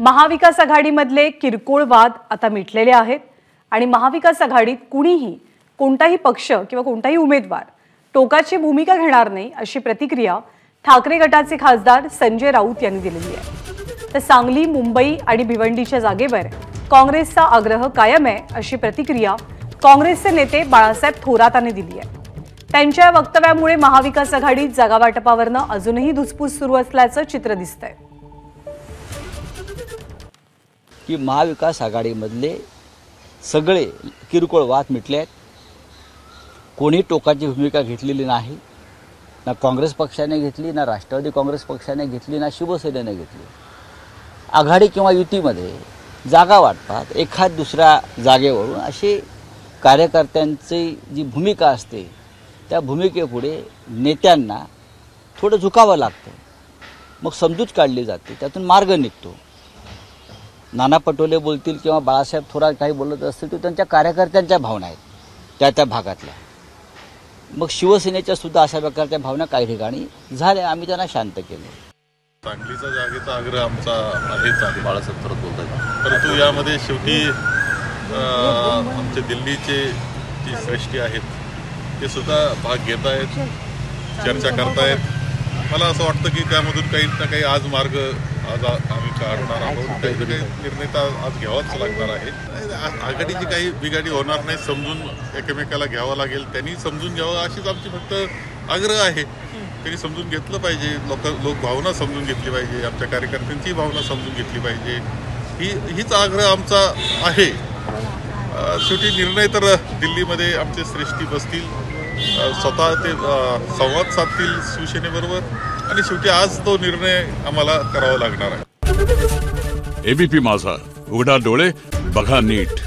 महाविकास आघाडीमधले किरकोळ वाद आता मिटलेले आहेत आणि महाविकास आघाडीत कुणीही कोणताही पक्ष किंवा कोणताही उमेदवार टोकाची भूमिका घेणार नाही अशी प्रतिक्रिया ठाकरे गटाचे खासदार संजय राऊत यांनी दिलेली आहे। तर सांगली, मुंबई आणि भिवंडीच्या जागेवर काँग्रेसचा आग्रह कायम आहे अशी प्रतिक्रिया काँग्रेसचे नेते बाळासाहेब थोरातांनी दिली आहे। त्यांच्या वक्तव्यामुळे महाविकास आघाडीत जागावाटपावरनं अजूनही धुसफूस सुरू असल्याचं चित्र दिसतंय की महाविकास आघाडीमधले सगळे किरकोळ वाद मिटले आहेत। कोणी टोकाची भूमिका घेतलेली नाही, ना काँग्रेस पक्षाने घेतली, ना राष्ट्रवादी काँग्रेस पक्षाने घेतली, ना शिवसेनेने घेतली। आघाडी किंवा युतीमध्ये जागा वाटपात एखाद दुसऱ्या जागेवरून अशी कार्यकर्त्यांची जी भूमिका असते त्या भूमिकेपुढे नेत्यांना थोडं झुकावं लागतं, मग समजूत काढली जाते, त्यातून मार्ग निघतो। नाना पटोले बोलतील किंवा बाळासाहेब थोरात काही बोलत असतील तर त्यांच्या कार्यकर्त्यांच्या भावना आहेत त्या भागातल्या। मग शिवसेनेच्या सुद्धा अशा प्रकारच्या भावना काही ठिकाणी झाल्या, आम्ही त्यांना शांत केलं। सांगलीचा जागेचा आग्रह आमचा आहेच आहे, बाळासाहेब थोरात बोलतात। परंतु यामध्ये शेवटी आमचे दिल्लीचे जी श्रेष्ठी आहेत ते सुद्धा भाग घेत आहेत, चर्चा करतायत। मला असं वाटतं की त्यामधून काही ना काही आज मार्ग आज आम्ही काढणार आहोत, काही ना काही निर्णय तर आज घ्यावाच लागणार आहे। आघाडीची काही बिघाडी होणार नाही, समजून एकमेकाला घ्यावं लागेल, त्यांनी समजून घ्यावं अशीच आमची फक्त आग्रह आहे। त्यांनी समजून घेतलं पाहिजे, लोक भावना समजून घेतली पाहिजे, आमच्या कार्यकर्त्यांची भावना समजून घेतली पाहिजे, हीच आग्रह आमचा आहे। शेवटी निर्णय तर दिल्लीमध्ये आमचे श्रेष्ठी बसतील, स्वतः ते संवाद साधतील शिवसेनेबरोबर आणि शेवटी आज तो निर्णय आम्हाला करावा लागणार आहे। एबीपी माझा, उघडा डोळे बघा नीट।